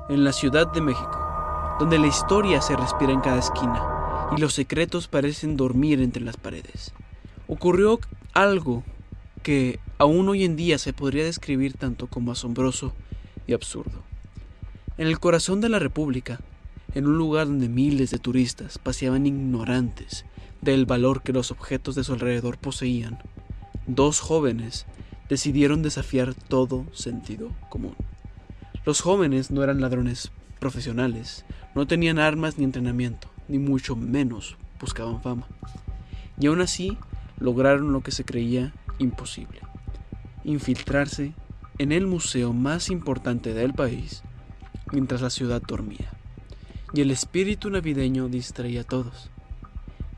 en la Ciudad de México, donde la historia se respira en cada esquina y los secretos parecen dormir entre las paredes. Ocurrió algo que aún hoy en día se podría describir tanto como asombroso y absurdo. En el corazón de la República, en un lugar donde miles de turistas paseaban ignorantes del valor que los objetos de su alrededor poseían, dos jóvenes decidieron desafiar todo sentido común. Los jóvenes no eran ladrones profesionales, no tenían armas ni entrenamiento, ni mucho menos buscaban fama. Y aún así, lograron lo que se creía imposible: infiltrarse en el museo más importante del país mientras la ciudad dormía y el espíritu navideño distraía a todos,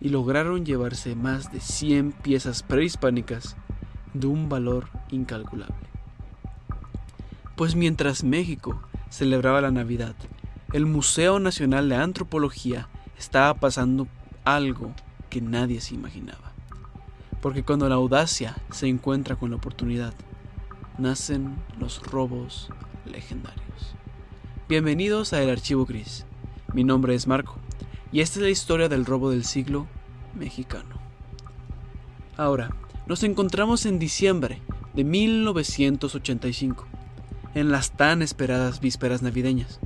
y lograron llevarse más de 100 piezas prehispánicas de un valor incalculable. Pues mientras México celebraba la Navidad, el Museo Nacional de Antropología estaba pasando algo que nadie se imaginaba. Porque cuando la audacia se encuentra con la oportunidad, nacen los robos legendarios. Bienvenidos a El Archivo Gris. Mi nombre es Marco, y esta es la historia del robo del siglo mexicano. Ahora, nos encontramos en diciembre de 1985, en las tan esperadas vísperas navideñas.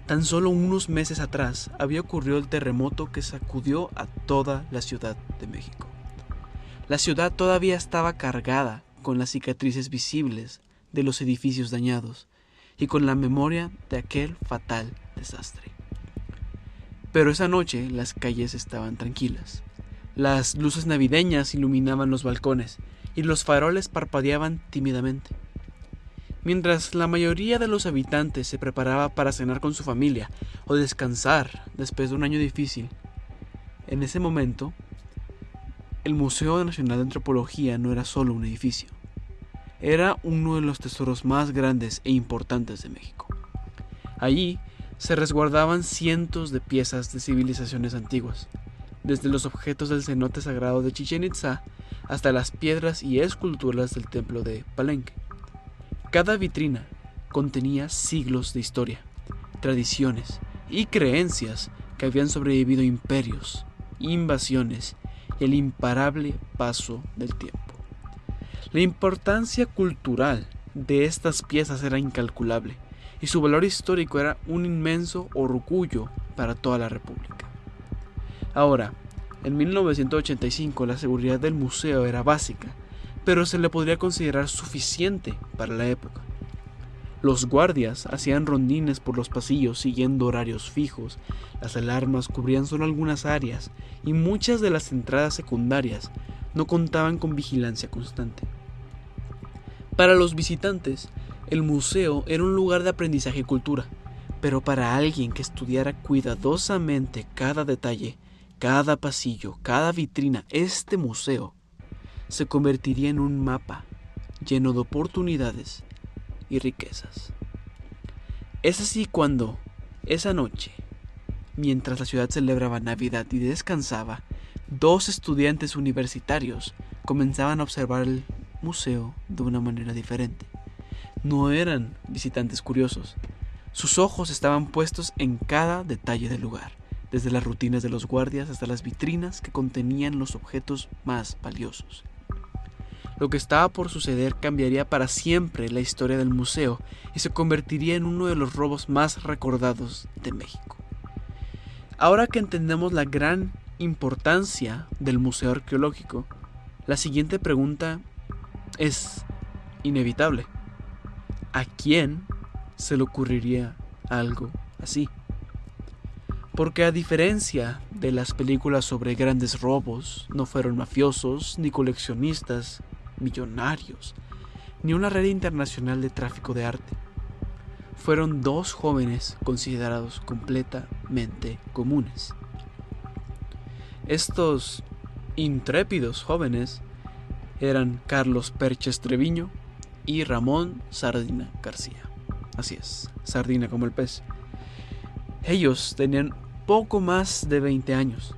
Tan solo unos meses atrás había ocurrido el terremoto que sacudió a toda la Ciudad de México. La ciudad todavía estaba cargada con las cicatrices visibles de los edificios dañados y con la memoria de aquel fatal desastre. Pero esa noche las calles estaban tranquilas. Las luces navideñas iluminaban los balcones y los faroles parpadeaban tímidamente. Mientras la mayoría de los habitantes se preparaba para cenar con su familia o descansar después de un año difícil, en ese momento, el Museo Nacional de Antropología no era solo un edificio. Era uno de los tesoros más grandes e importantes de México. Allí se resguardaban cientos de piezas de civilizaciones antiguas, desde los objetos del cenote sagrado de Chichén Itzá hasta las piedras y esculturas del templo de Palenque. Cada vitrina contenía siglos de historia, tradiciones y creencias que habían sobrevivido a imperios, invasiones y el imparable paso del tiempo. La importancia cultural de estas piezas era incalculable, y su valor histórico era un inmenso orgullo para toda la República. Ahora, en 1985 la seguridad del museo era básica, pero se le podría considerar suficiente para la época. Los guardias hacían rondines por los pasillos siguiendo horarios fijos, las alarmas cubrían solo algunas áreas y muchas de las entradas secundarias no contaban con vigilancia constante. Para los visitantes, el museo era un lugar de aprendizaje y cultura, pero para alguien que estudiara cuidadosamente cada detalle, cada pasillo, cada vitrina, este museo se convertiría en un mapa lleno de oportunidades y riquezas. Es así cuando, esa noche, mientras la ciudad celebraba Navidad y descansaba, dos estudiantes universitarios comenzaban a observar el museo de una manera diferente. No eran visitantes curiosos. Sus ojos estaban puestos en cada detalle del lugar, desde las rutinas de los guardias hasta las vitrinas que contenían los objetos más valiosos. Lo que estaba por suceder cambiaría para siempre la historia del museo y se convertiría en uno de los robos más recordados de México. Ahora que entendemos la gran importancia del museo arqueológico, la siguiente pregunta es inevitable. ¿A quién se le ocurriría algo así? Porque a diferencia de las películas sobre grandes robos, no fueron mafiosos, ni coleccionistas, millonarios, ni una red internacional de tráfico de arte. Fueron dos jóvenes considerados completamente comunes. Estos intrépidos jóvenes eran Carlos Perches Treviño y Ramón Sardina García. Así es, sardina como el pez. Ellos tenían poco más de 20 años,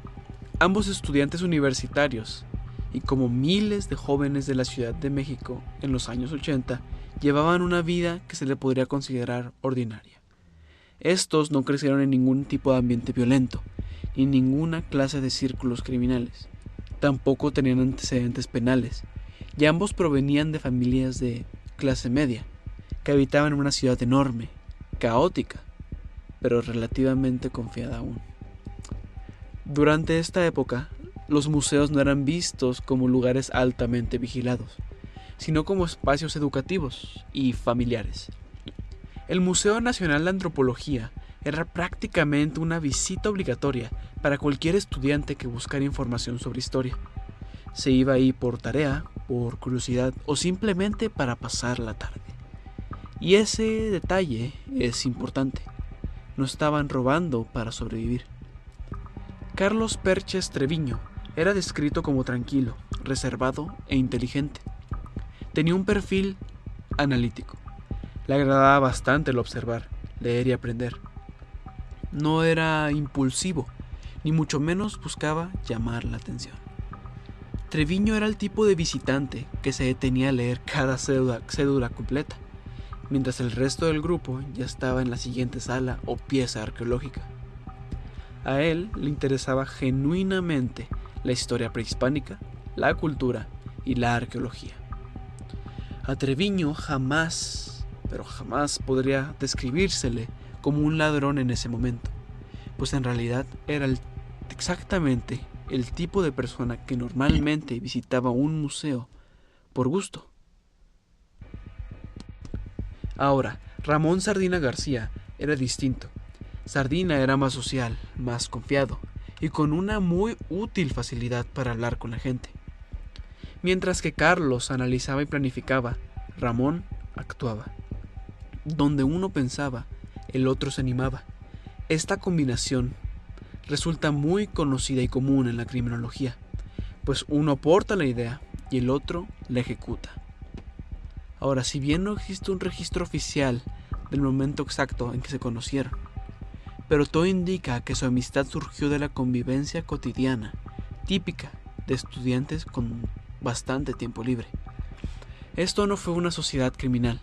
ambos estudiantes universitarios, y como miles de jóvenes de la Ciudad de México en los años 80, llevaban una vida que se le podría considerar ordinaria. Estos no crecieron en ningún tipo de ambiente violento, ni en ninguna clase de círculos criminales. Tampoco tenían antecedentes penales, y ambos provenían de familias de clase media, que habitaban en una ciudad enorme, caótica, pero relativamente confiada aún. Durante esta época, los museos no eran vistos como lugares altamente vigilados, sino como espacios educativos y familiares. El Museo Nacional de Antropología era prácticamente una visita obligatoria para cualquier estudiante que buscara información sobre historia. Se iba ahí por tarea, por curiosidad o simplemente para pasar la tarde. Y ese detalle es importante. No estaban robando para sobrevivir. Carlos Perches Treviño era descrito como tranquilo, reservado e inteligente. Tenía un perfil analítico. Le agradaba bastante el observar, leer y aprender. No era impulsivo, ni mucho menos buscaba llamar la atención. Treviño era el tipo de visitante que se detenía a leer cada cédula completa, mientras el resto del grupo ya estaba en la siguiente sala o pieza arqueológica. A él le interesaba genuinamente la historia prehispánica, la cultura y la arqueología. A Treviño jamás, pero jamás podría describírsele como un ladrón en ese momento, pues en realidad era exactamente el tipo de persona que normalmente visitaba un museo por gusto. Ahora, Ramón Sardina García era distinto. Sardina era más social, más confiado y con una muy útil facilidad para hablar con la gente. Mientras que Carlos analizaba y planificaba, Ramón actuaba. Donde uno pensaba, el otro se animaba. Esta combinación resulta muy conocida y común en la criminología, pues uno aporta la idea y el otro la ejecuta. Ahora, si bien no existe un registro oficial del momento exacto en que se conocieron, pero todo indica que su amistad surgió de la convivencia cotidiana, típica de estudiantes con bastante tiempo libre. Esto no fue una sociedad criminal,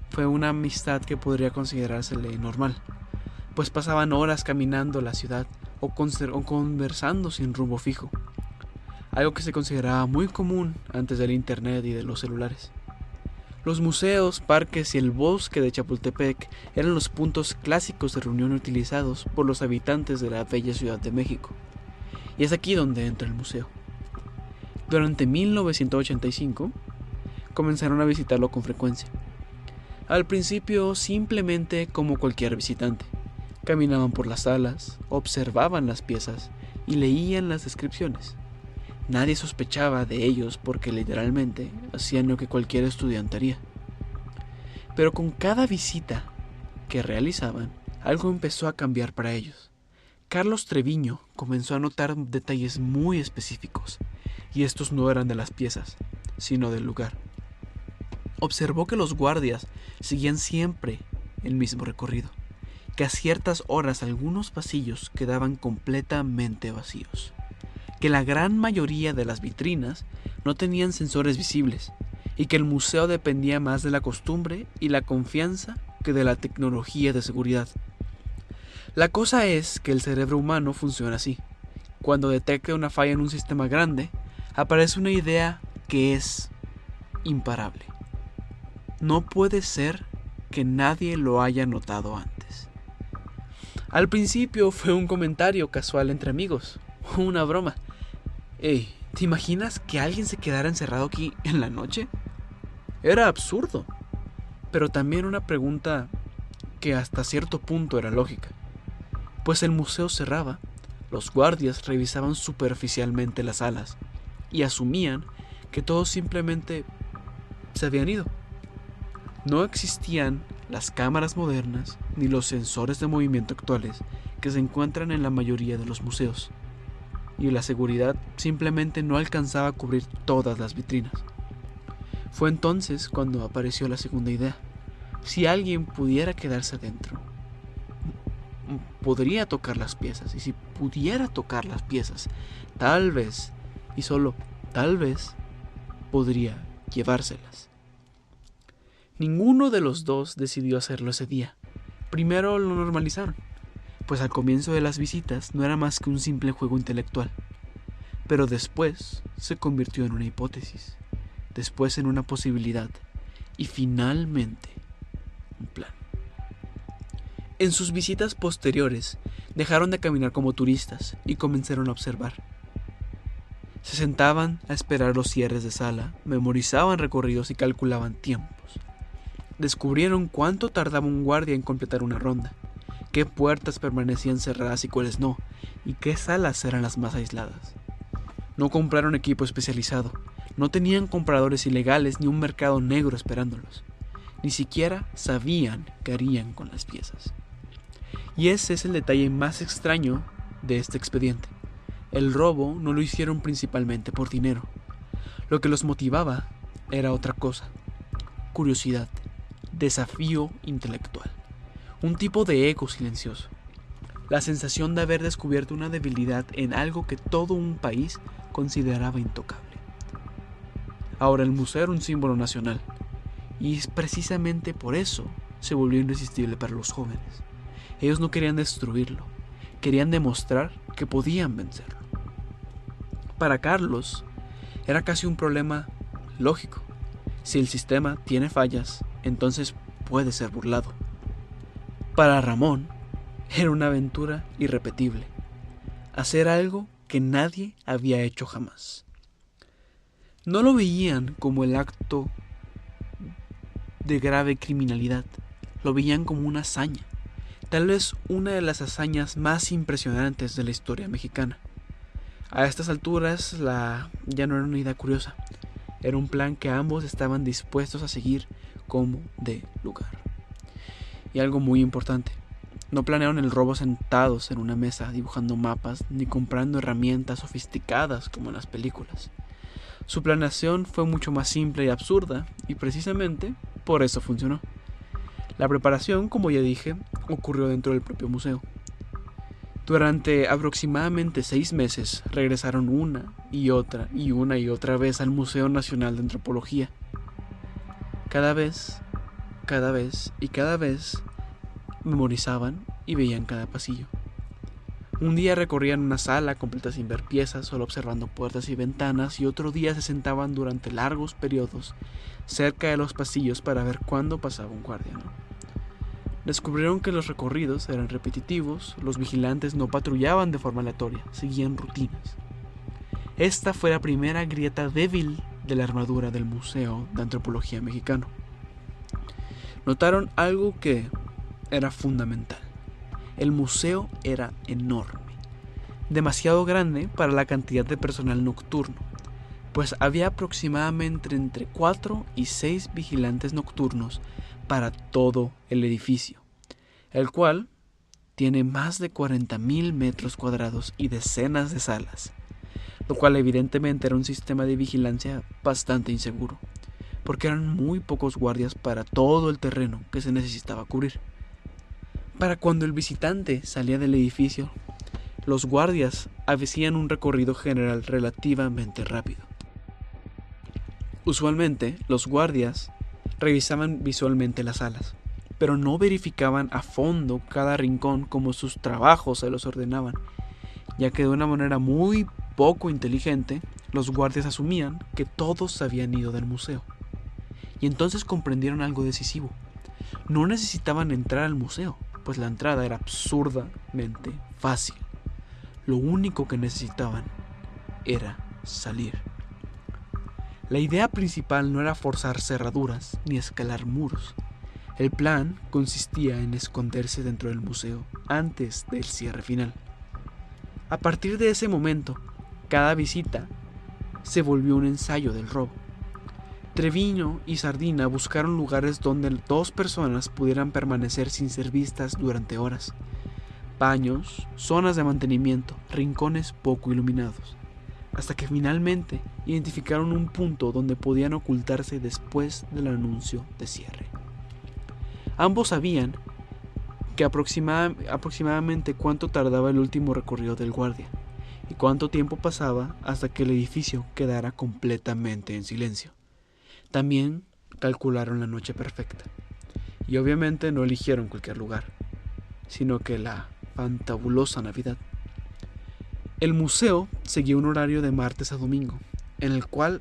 fue una amistad que podría considerársele normal, pues pasaban horas caminando la ciudad o conversando sin rumbo fijo, algo que se consideraba muy común antes del internet y de los celulares. Los museos, parques y el bosque de Chapultepec eran los puntos clásicos de reunión utilizados por los habitantes de la bella Ciudad de México. Y es aquí donde entra el museo. Durante 1985 comenzaron a visitarlo con frecuencia. Al principio simplemente como cualquier visitante. Caminaban por las salas, observaban las piezas y leían las descripciones. Nadie sospechaba de ellos porque literalmente hacían lo que cualquier estudiante haría. Pero con cada visita que realizaban, algo empezó a cambiar para ellos. Carlos Treviño comenzó a notar detalles muy específicos, y estos no eran de las piezas, sino del lugar. Observó que los guardias seguían siempre el mismo recorrido, que a ciertas horas algunos pasillos quedaban completamente vacíos, que la gran mayoría de las vitrinas no tenían sensores visibles y que el museo dependía más de la costumbre y la confianza que de la tecnología de seguridad. La cosa es que el cerebro humano funciona así. Cuando detecta una falla en un sistema grande, aparece una idea que es imparable. No puede ser que nadie lo haya notado antes. Al principio fue un comentario casual entre amigos, una broma. Hey, ¿te imaginas que alguien se quedara encerrado aquí en la noche? Era absurdo, pero también una pregunta que hasta cierto punto era lógica. Pues el museo cerraba, los guardias revisaban superficialmente las salas y asumían que todos simplemente se habían ido. No existían las cámaras modernas ni los sensores de movimiento actuales que se encuentran en la mayoría de los museos, y la seguridad simplemente no alcanzaba a cubrir todas las vitrinas. Fue entonces cuando apareció la segunda idea. Si alguien pudiera quedarse adentro, podría tocar las piezas, y si pudiera tocar las piezas, tal vez, y solo tal vez, podría llevárselas. Ninguno de los dos decidió hacerlo ese día, Primero lo normalizaron, pues al comienzo de las visitas no era más que un simple juego intelectual, pero después se convirtió en una hipótesis, después en una posibilidad y finalmente un plan. En sus visitas posteriores dejaron de caminar como turistas y comenzaron a observar. Se sentaban a esperar los cierres de sala, memorizaban recorridos y calculaban tiempos. Descubrieron cuánto tardaba un guardia en completar una ronda, qué puertas permanecían cerradas y cuáles no, y qué salas eran las más aisladas. No compraron equipo especializado, no tenían compradores ilegales ni un mercado negro esperándolos. Ni siquiera sabían qué harían con las piezas. Y ese es el detalle más extraño de este expediente. El robo no lo hicieron principalmente por dinero. Lo que los motivaba era otra cosa: curiosidad, desafío intelectual, un tipo de ego silencioso, la sensación de haber descubierto una debilidad en algo que todo un país consideraba intocable. Ahora el museo era un símbolo nacional, y es precisamente por eso se volvió irresistible para los jóvenes. Ellos no querían destruirlo, querían demostrar que podían vencerlo. Para Carlos era casi un problema lógico. Si el sistema tiene fallas, entonces puede ser burlado. Para Ramón era una aventura irrepetible, hacer algo que nadie había hecho jamás. No lo veían como el acto de grave criminalidad, lo veían como una hazaña, tal vez una de las hazañas más impresionantes de la historia mexicana. A estas alturas ya no era una idea curiosa, era un plan que ambos estaban dispuestos a seguir como de lugar. Y algo muy importante: no planearon el robo sentados en una mesa dibujando mapas ni comprando herramientas sofisticadas como en las películas. Su planeación fue mucho más simple y absurda, y precisamente por eso funcionó. La preparación, como ya dije, ocurrió dentro del propio museo. Durante aproximadamente 6 meses regresaron una y otra vez al Museo Nacional de Antropología. Cada vez memorizaban y veían cada pasillo. Un día recorrían una sala completa sin ver piezas, solo observando puertas y ventanas, y otro día se sentaban durante largos periodos cerca de los pasillos para ver cuándo pasaba un guardia, ¿no? Descubrieron que los recorridos eran repetitivos, los vigilantes no patrullaban de forma aleatoria, seguían rutinas. Esta fue la primera grieta débil de la armadura del Museo de Antropología Mexicano. Notaron algo que era fundamental: el museo era enorme, demasiado grande para la cantidad de personal nocturno, pues había aproximadamente entre 4 y 6 vigilantes nocturnos para todo el edificio, el cual tiene más de 40,000 metros cuadrados y decenas de salas, lo cual evidentemente era un sistema de vigilancia bastante inseguro, porque eran muy pocos guardias para todo el terreno que se necesitaba cubrir. Para cuando el visitante salía del edificio, los guardias hacían un recorrido general relativamente rápido. Usualmente, los guardias revisaban visualmente las salas, pero no verificaban a fondo cada rincón como sus trabajos se los ordenaban, ya que de una manera muy poco inteligente, los guardias asumían que todos habían ido del museo. Y entonces comprendieron algo decisivo: no necesitaban entrar al museo, pues la entrada era absurdamente fácil. Lo único que necesitaban era salir. La idea principal no era forzar cerraduras ni escalar muros. El plan consistía en esconderse dentro del museo antes del cierre final. A partir de ese momento, cada visita se volvió un ensayo del robo. Treviño y Sardina buscaron lugares donde 2 personas pudieran permanecer sin ser vistas durante horas: baños, zonas de mantenimiento, rincones poco iluminados, hasta que finalmente identificaron un punto donde podían ocultarse después del anuncio de cierre. Ambos sabían que aproximadamente cuánto tardaba el último recorrido del guardia y cuánto tiempo pasaba hasta que el edificio quedara completamente en silencio. También calcularon la noche perfecta, y obviamente no eligieron cualquier lugar. sino que la fantabulosa Navidad. El museo seguía un horario de martes a domingo, en el cual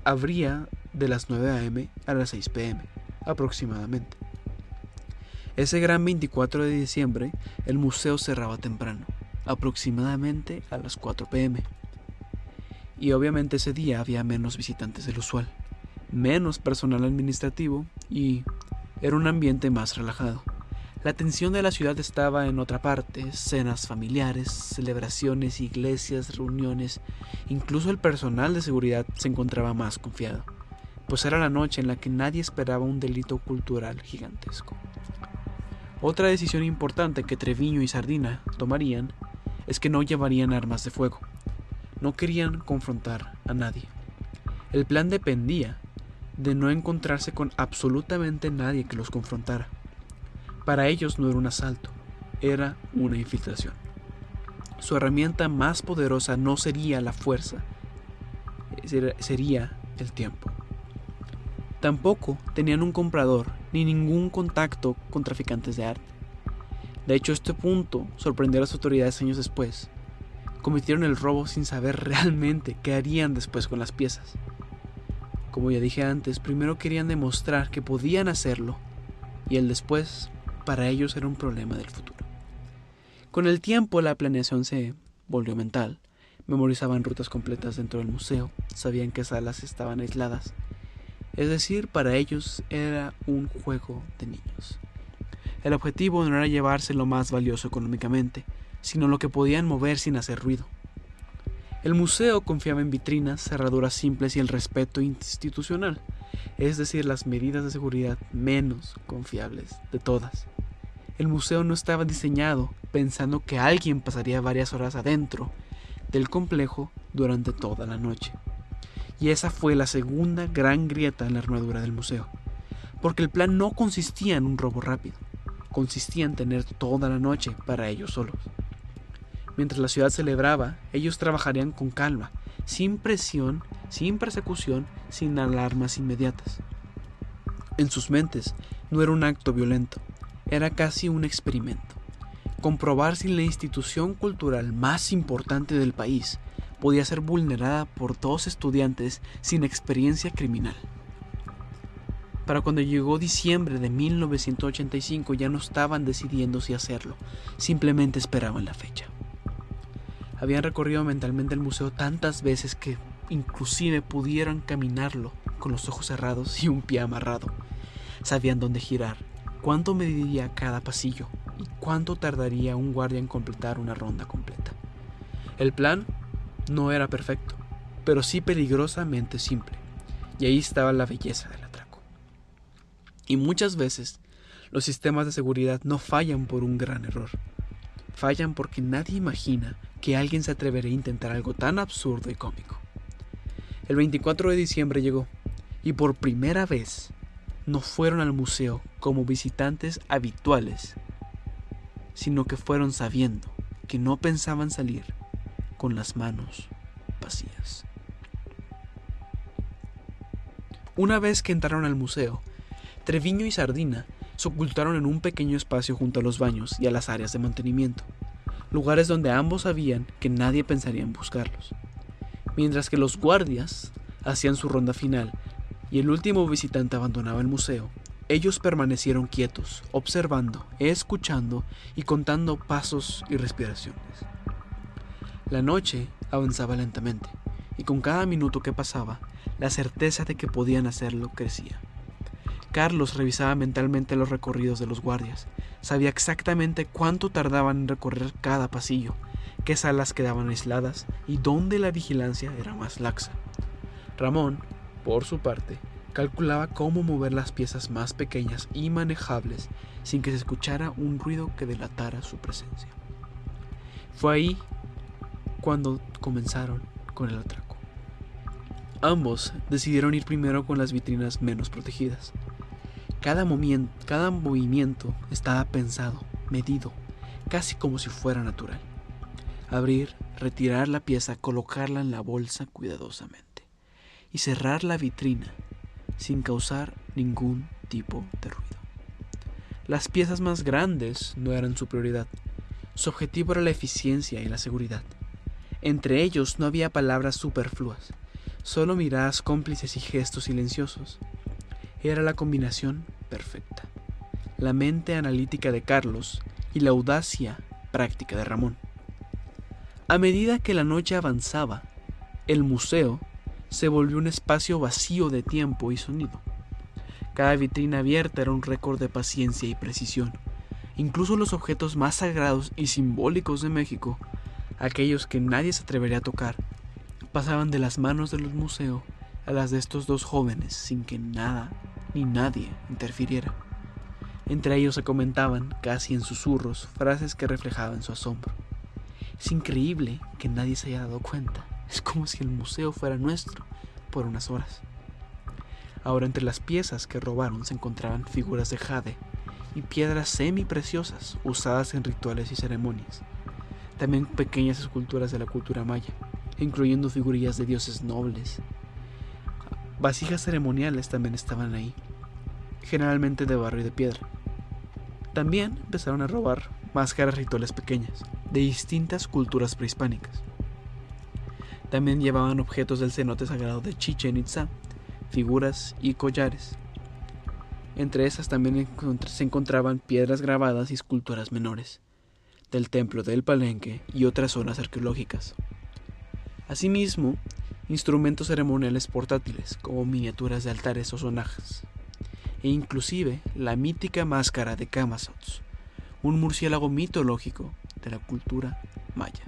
abría de las 9 a.m. a las 6 p.m. aproximadamente. Ese gran 24 de diciembre, el museo cerraba temprano, aproximadamente a las 4 p.m. Y obviamente ese día había menos visitantes del usual, menos personal administrativo y era un ambiente más relajado. La atención de la ciudad estaba en otra parte: cenas familiares, celebraciones, iglesias, reuniones. Incluso el personal de seguridad se encontraba más confiado, pues era la noche en la que nadie esperaba un delito cultural gigantesco. Otra decisión importante que Treviño y Sardina tomarían es que no llevarían armas de fuego. No querían confrontar a nadie. El plan dependía de no encontrarse con absolutamente nadie que los confrontara. Para ellos no era un asalto, era una infiltración. Su herramienta más poderosa no sería la fuerza, sería el tiempo. Tampoco tenían un comprador ni ningún contacto con traficantes de arte. De hecho, este punto sorprendió a las autoridades años después. Cometieron el robo sin saber realmente qué harían después con las piezas. Como ya dije antes, primero querían demostrar que podían hacerlo, y el después para ellos era un problema del futuro. Con el tiempo la planeación se volvió mental. Memorizaban rutas completas dentro del museo, sabían qué salas estaban aisladas. Es decir, para ellos era un juego de niños. El objetivo no era llevarse lo más valioso económicamente, sino lo que podían mover sin hacer ruido. El museo confiaba en vitrinas, cerraduras simples y el respeto institucional, es decir, las medidas de seguridad menos confiables de todas. El museo no estaba diseñado pensando que alguien pasaría varias horas adentro del complejo durante toda la noche. Y esa fue la segunda gran grieta en la armadura del museo, porque el plan no consistía en un robo rápido, consistía en tener toda la noche para ellos solos. Mientras la ciudad celebraba, ellos trabajarían con calma, sin presión, sin persecución, sin alarmas inmediatas. En sus mentes no era un acto violento, era casi un experimento. Comprobar si la institución cultural más importante del país podía ser vulnerada por dos estudiantes sin experiencia criminal. Para cuando llegó diciembre de 1985 ya no estaban decidiendo si hacerlo, simplemente esperaban la fecha. Habían recorrido mentalmente el museo tantas veces que inclusive pudieron caminarlo con los ojos cerrados y un pie amarrado. Sabían dónde girar, cuánto mediría cada pasillo y cuánto tardaría un guardia en completar una ronda completa. El plan no era perfecto, pero sí peligrosamente simple, y ahí estaba la belleza del atraco. Y muchas veces los sistemas de seguridad no fallan por un gran error. Fallan porque nadie imagina que alguien se atrevería a intentar algo tan absurdo y cómico. El 24 de diciembre llegó, y por primera vez no fueron al museo como visitantes habituales, sino que fueron sabiendo que no pensaban salir con las manos vacías. Una vez que entraron al museo, Treviño y Sardina se ocultaron en un pequeño espacio junto a los baños y a las áreas de mantenimiento, lugares donde ambos sabían que nadie pensaría en buscarlos. Mientras que los guardias hacían su ronda final y el último visitante abandonaba el museo, ellos permanecieron quietos, observando, escuchando y contando pasos y respiraciones. La noche avanzaba lentamente, y con cada minuto que pasaba, la certeza de que podían hacerlo crecía. Carlos revisaba mentalmente los recorridos de los guardias. Sabía exactamente cuánto tardaban en recorrer cada pasillo, qué salas quedaban aisladas y dónde la vigilancia era más laxa. Ramón, por su parte, calculaba cómo mover las piezas más pequeñas y manejables sin que se escuchara un ruido que delatara su presencia. Fue ahí cuando comenzaron con el atraco. Ambos decidieron ir primero con las vitrinas menos protegidas. Cada movimiento estaba pensado, medido, casi como si fuera natural. Abrir, retirar la pieza, colocarla en la bolsa cuidadosamente y cerrar la vitrina sin causar ningún tipo de ruido. Las piezas más grandes no eran su prioridad. Su objetivo era la eficiencia y la seguridad. Entre ellos no había palabras superfluas, solo miradas cómplices y gestos silenciosos. Era la combinación perfecta. La mente analítica de Carlos y la audacia práctica de Ramón. A medida que la noche avanzaba, el museo se volvió un espacio vacío de tiempo y sonido. Cada vitrina abierta era un récord de paciencia y precisión. Incluso los objetos más sagrados y simbólicos de México, aquellos que nadie se atrevería a tocar, pasaban de las manos del museo a las de estos dos jóvenes sin que nada ni nadie interfiriera. Entre ellos se comentaban, casi en susurros, frases que reflejaban su asombro. Es increíble que nadie se haya dado cuenta. Es como si el museo fuera nuestro por unas horas. Ahora, entre las piezas que robaron se encontraban figuras de jade y piedras semi-preciosas usadas en rituales y ceremonias. También pequeñas esculturas de la cultura maya, incluyendo figurillas de dioses nobles. Vasijas ceremoniales también estaban ahí, generalmente de barro y de piedra. También empezaron a robar máscaras rituales pequeñas, de distintas culturas prehispánicas. También llevaban objetos del cenote sagrado de Chichén Itzá, figuras y collares. Entre esas también se encontraban piedras grabadas y esculturas menores, del templo del Palenque y otras zonas arqueológicas. Asimismo, instrumentos ceremoniales portátiles, como miniaturas de altares o sonajas, e inclusive la mítica máscara de Camazotz, un murciélago mitológico de la cultura maya.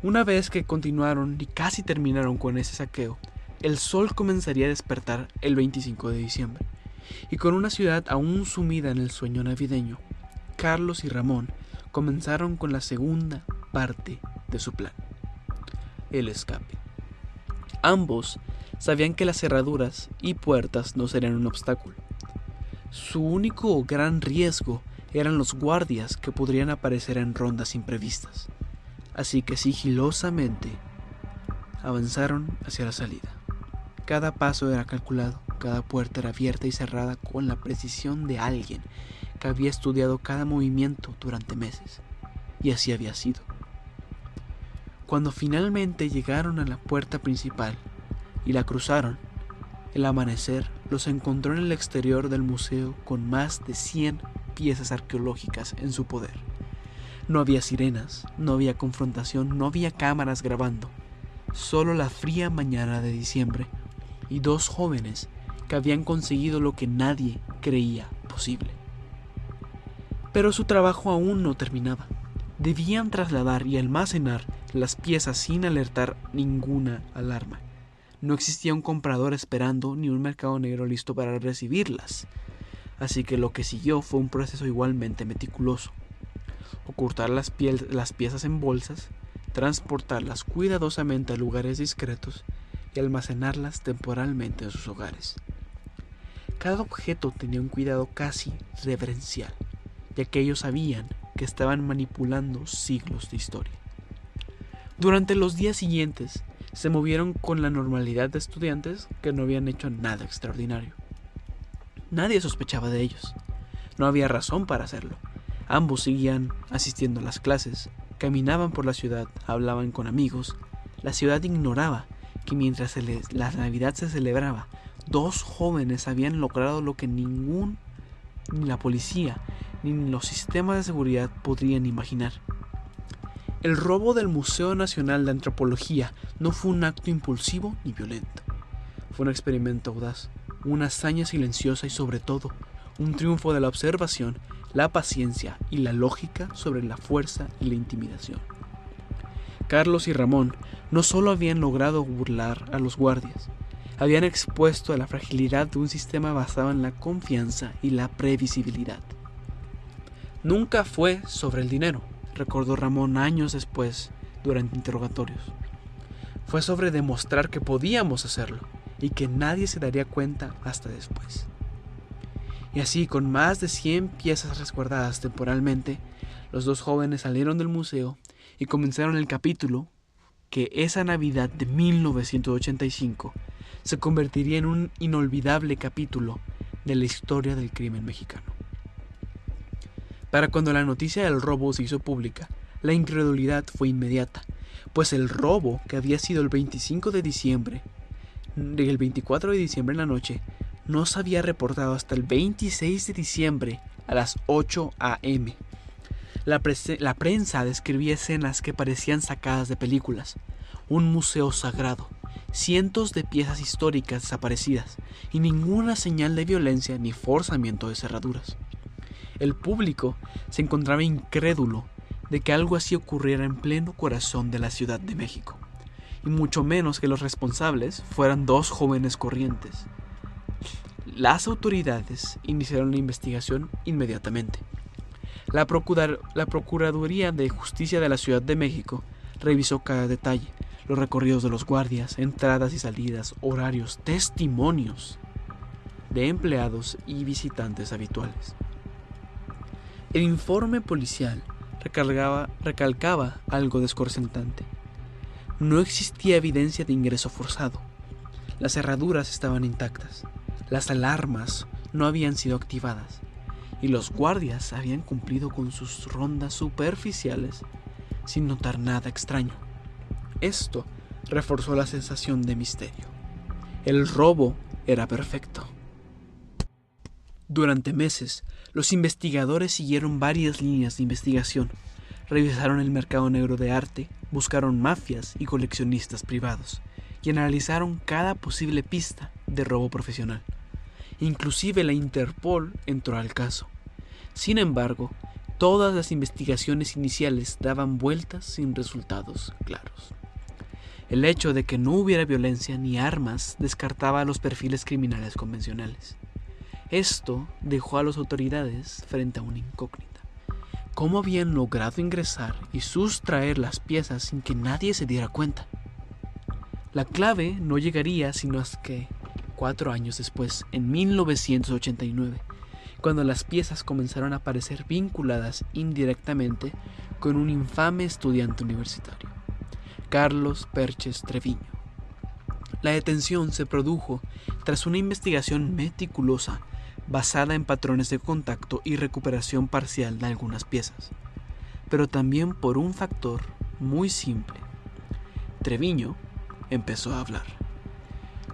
Una vez que continuaron y casi terminaron con ese saqueo, el sol comenzaría a despertar el 25 de diciembre, y con una ciudad aún sumida en el sueño navideño, Carlos y Ramón comenzaron con la segunda parte de su plan: el escape. Ambos sabían que las cerraduras y puertas no serían un obstáculo. Su único gran riesgo eran los guardias que podrían aparecer en rondas imprevistas. Así que sigilosamente avanzaron hacia la salida. Cada paso era calculado, cada puerta era abierta y cerrada con la precisión de alguien que había estudiado cada movimiento durante meses. Y así había sido. Cuando finalmente llegaron a la puerta principal y la cruzaron, el amanecer los encontró en el exterior del museo con más de 100 piezas arqueológicas en su poder. No había sirenas, no había confrontación, no había cámaras grabando, solo la fría mañana de diciembre y dos jóvenes que habían conseguido lo que nadie creía posible. Pero su trabajo aún no terminaba. Debían trasladar y almacenar las piezas sin alertar ninguna alarma. No existía un comprador esperando ni un mercado negro listo para recibirlas. Así que lo que siguió fue un proceso igualmente meticuloso. Ocultar las piezas en bolsas, transportarlas cuidadosamente a lugares discretos y almacenarlas temporalmente en sus hogares. Cada objeto tenía un cuidado casi reverencial, ya que ellos sabían que estaban manipulando siglos de historia. Durante los días siguientes, se movieron con la normalidad de estudiantes que no habían hecho nada extraordinario. Nadie sospechaba de ellos. No había razón para hacerlo. Ambos seguían asistiendo a las clases, caminaban por la ciudad, hablaban con amigos. La ciudad ignoraba que mientras la Navidad se celebraba, dos jóvenes habían logrado lo que ni la policía ni los sistemas de seguridad podrían imaginar. El robo del Museo Nacional de Antropología no fue un acto impulsivo ni violento. Fue un experimento audaz, una hazaña silenciosa y sobre todo, un triunfo de la observación, la paciencia y la lógica sobre la fuerza y la intimidación. Carlos y Ramón no solo habían logrado burlar a los guardias, habían expuesto a la fragilidad de un sistema basado en la confianza y la previsibilidad. Nunca fue sobre el dinero, recordó Ramón años después durante interrogatorios. Fue sobre demostrar que podíamos hacerlo y que nadie se daría cuenta hasta después. Y así, con más de 100 piezas resguardadas temporalmente, los dos jóvenes salieron del museo y comenzaron el capítulo que esa Navidad de 1985 se convertiría en un inolvidable capítulo de la historia del crimen mexicano. Para cuando la noticia del robo se hizo pública, la incredulidad fue inmediata, pues el robo, que había sido el 25 de diciembre, el 24 de diciembre en la noche, no se había reportado hasta el 26 de diciembre a las 8 a.m. La prensa describía escenas que parecían sacadas de películas, un museo sagrado, cientos de piezas históricas desaparecidas y ninguna señal de violencia ni forzamiento de cerraduras. El público se encontraba incrédulo de que algo así ocurriera en pleno corazón de la Ciudad de México, y mucho menos que los responsables fueran dos jóvenes corrientes. Las autoridades iniciaron la investigación inmediatamente. La Procuraduría de Justicia de la Ciudad de México revisó cada detalle, los recorridos de los guardias, entradas y salidas, horarios, testimonios de empleados y visitantes habituales. El informe policial recalcaba algo desconcertante. No existía evidencia de ingreso forzado. Las cerraduras estaban intactas, las alarmas no habían sido activadas y los guardias habían cumplido con sus rondas superficiales sin notar nada extraño. Esto reforzó la sensación de misterio. El robo era perfecto. Durante meses, los investigadores siguieron varias líneas de investigación. Revisaron el mercado negro de arte, buscaron mafias y coleccionistas privados, y analizaron cada posible pista de robo profesional. Inclusive la Interpol entró al caso. Sin embargo, todas las investigaciones iniciales daban vueltas sin resultados claros. El hecho de que no hubiera violencia ni armas descartaba a los perfiles criminales convencionales. Esto dejó a las autoridades frente a una incógnita. ¿Cómo habían logrado ingresar y sustraer las piezas sin que nadie se diera cuenta? La clave no llegaría sino hasta que 4 años después, en 1989, cuando las piezas comenzaron a aparecer vinculadas indirectamente con un infame estudiante universitario, Carlos Perches Treviño. La detención se produjo tras una investigación meticulosa basada en patrones de contacto y recuperación parcial de algunas piezas, pero también por un factor muy simple. Treviño empezó a hablar.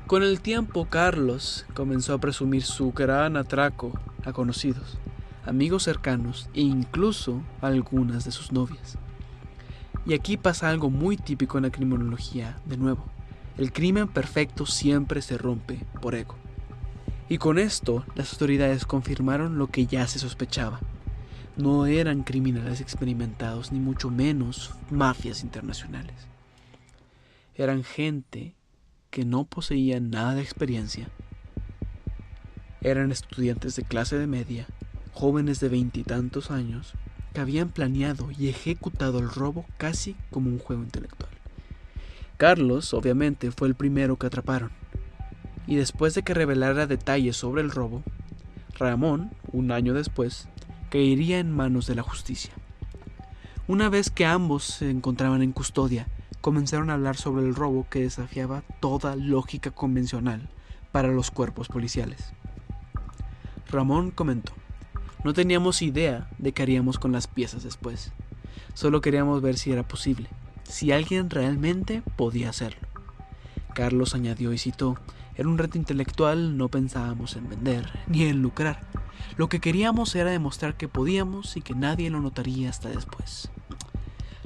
Con el tiempo, Carlos comenzó a presumir su gran atraco a conocidos, amigos cercanos e incluso a algunas de sus novias. Y aquí pasa algo muy típico en la criminología de nuevo. El crimen perfecto siempre se rompe por ego. Y con esto, las autoridades confirmaron lo que ya se sospechaba. No eran criminales experimentados, ni mucho menos mafias internacionales. Eran gente que no poseía nada de experiencia. Eran estudiantes de clase de media, jóvenes de 20 y tantos años, que habían planeado y ejecutado el robo casi como un juego intelectual. Carlos, obviamente, fue el primero que atraparon, y después de que revelara detalles sobre el robo, Ramón, un año después, caería en manos de la justicia. Una vez que ambos se encontraban en custodia, comenzaron a hablar sobre el robo que desafiaba toda lógica convencional para los cuerpos policiales. Ramón comentó: no teníamos idea de qué haríamos con las piezas después. Solo queríamos ver si era posible, si alguien realmente podía hacerlo. Carlos añadió y citó: era un reto intelectual, no pensábamos en vender ni en lucrar. Lo que queríamos era demostrar que podíamos y que nadie lo notaría hasta después.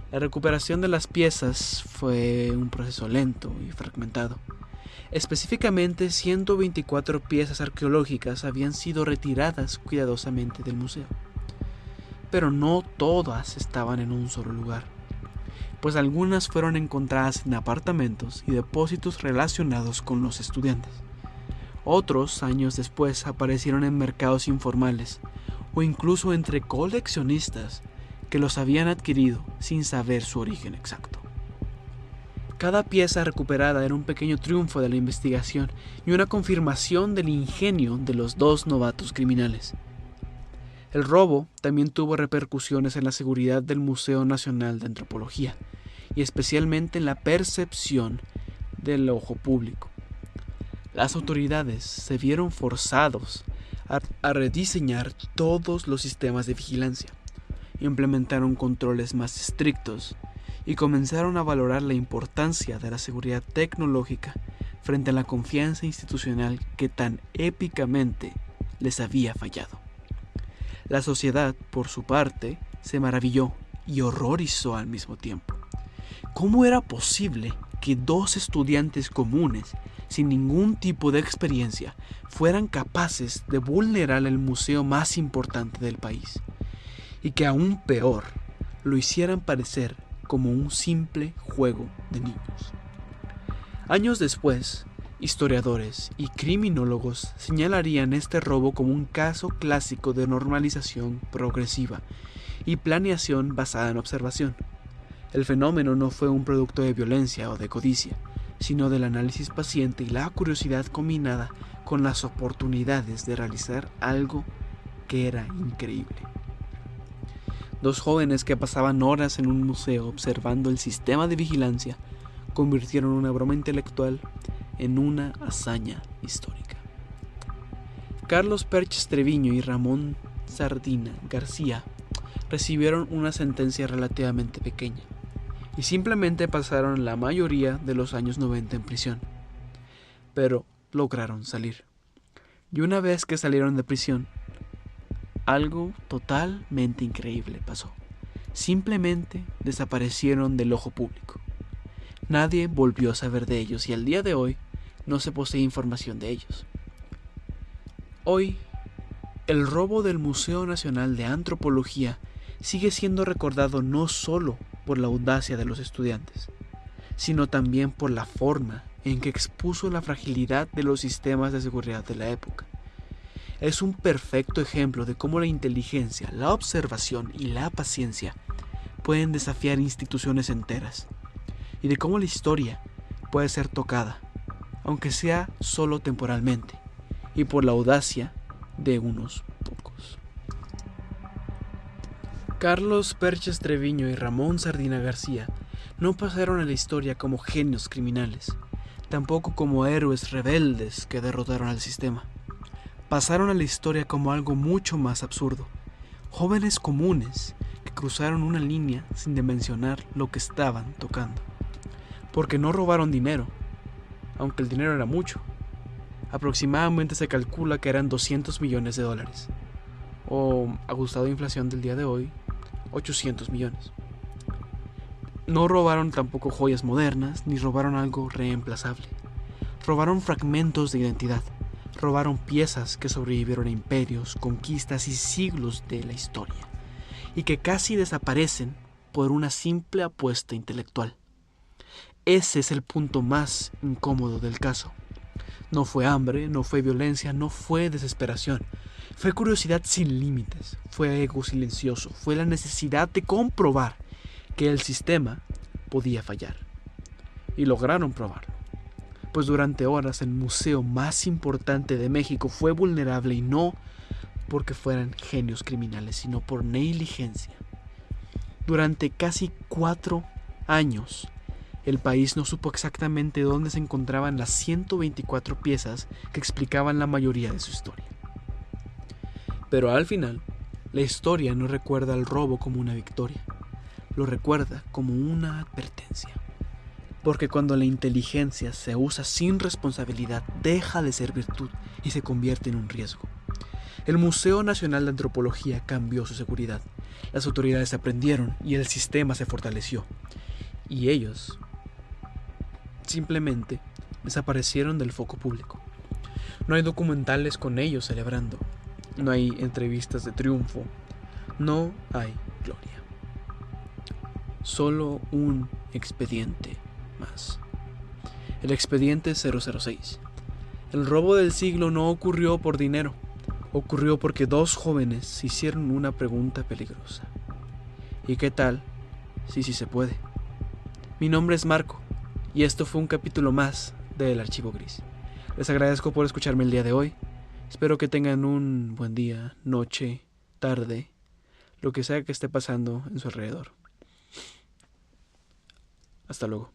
La recuperación de las piezas fue un proceso lento y fragmentado. Específicamente, 124 piezas arqueológicas habían sido retiradas cuidadosamente del museo. Pero no todas estaban en un solo lugar, pues algunas fueron encontradas en apartamentos y depósitos relacionados con los estudiantes. Otros, años después, aparecieron en mercados informales o incluso entre coleccionistas que los habían adquirido sin saber su origen exacto. Cada pieza recuperada era un pequeño triunfo de la investigación y una confirmación del ingenio de los dos novatos criminales. El robo también tuvo repercusiones en la seguridad del Museo Nacional de Antropología y especialmente en la percepción del ojo público. Las autoridades se vieron forzados a rediseñar todos los sistemas de vigilancia. implementaron controles más estrictos y comenzaron a valorar la importancia de la seguridad tecnológica frente a la confianza institucional que tan épicamente les había fallado. La sociedad, por su parte, se maravilló y horrorizó al mismo tiempo. ¿Cómo era posible que dos estudiantes comunes, sin ningún tipo de experiencia, fueran capaces de vulnerar el museo más importante del país? Y que aún peor, lo hicieran parecer como un simple juego de niños. Años después, historiadores y criminólogos señalarían este robo como un caso clásico de normalización progresiva y planeación basada en observación. El fenómeno no fue un producto de violencia o de codicia, sino del análisis paciente y la curiosidad combinada con las oportunidades de realizar algo que era increíble. Dos jóvenes que pasaban horas en un museo observando el sistema de vigilancia convirtieron una broma intelectual en una hazaña histórica. Carlos Perches Treviño y Ramón Sardina García recibieron una sentencia relativamente pequeña y simplemente pasaron la mayoría de los años 90 en prisión, pero lograron salir. Y una vez que salieron de prisión, algo totalmente increíble pasó. Simplemente desaparecieron del ojo público. Nadie volvió a saber de ellos y al día de hoy no se posee información de ellos. Hoy, el robo del Museo Nacional de Antropología sigue siendo recordado no solo por la audacia de los estudiantes, sino también por la forma en que expuso la fragilidad de los sistemas de seguridad de la época. Es un perfecto ejemplo de cómo la inteligencia, la observación y la paciencia pueden desafiar instituciones enteras, y de cómo la historia puede ser tocada, aunque sea solo temporalmente, y por la audacia de unos pocos. Carlos Perches Treviño y Ramón Sardina García no pasaron a la historia como genios criminales, tampoco como héroes rebeldes que derrotaron al sistema. Pasaron a la historia como algo mucho más absurdo, jóvenes comunes que cruzaron una línea sin dimensionar lo que estaban tocando. Porque no robaron dinero, aunque el dinero era mucho. Aproximadamente se calcula que eran $200 millones, o ajustado a inflación del día de hoy, 800 millones. No robaron tampoco joyas modernas, ni robaron algo reemplazable. Robaron fragmentos de identidad, robaron piezas que sobrevivieron a imperios, conquistas y siglos de la historia, y que casi desaparecen por una simple apuesta intelectual. Ese es el punto más incómodo del caso. No fue hambre, no fue violencia, no fue desesperación. Fue curiosidad sin límites, fue ego silencioso, fue la necesidad de comprobar que el sistema podía fallar. Y lograron probarlo. Pues durante horas el museo más importante de México fue vulnerable, y no porque fueran genios criminales, sino por negligencia. Durante casi 4 años, el país no supo exactamente dónde se encontraban las 124 piezas que explicaban la mayoría de su historia. Pero al final, la historia no recuerda el robo como una victoria, lo recuerda como una advertencia. Porque cuando la inteligencia se usa sin responsabilidad, deja de ser virtud y se convierte en un riesgo. El Museo Nacional de Antropología cambió su seguridad, las autoridades aprendieron y el sistema se fortaleció. Y ellos simplemente desaparecieron del foco público. No hay documentales con ellos celebrando, no hay entrevistas de triunfo, no hay gloria. Solo un expediente más. El expediente 006. El robo del siglo no ocurrió por dinero, ocurrió porque 2 jóvenes se hicieron una pregunta peligrosa. ¿Y qué tal si sí se puede? Mi nombre es Marco, y esto fue un capítulo más de El Archivo Gris. Les agradezco por escucharme el día de hoy. Espero que tengan un buen día, noche, tarde, lo que sea que esté pasando en su alrededor. Hasta luego.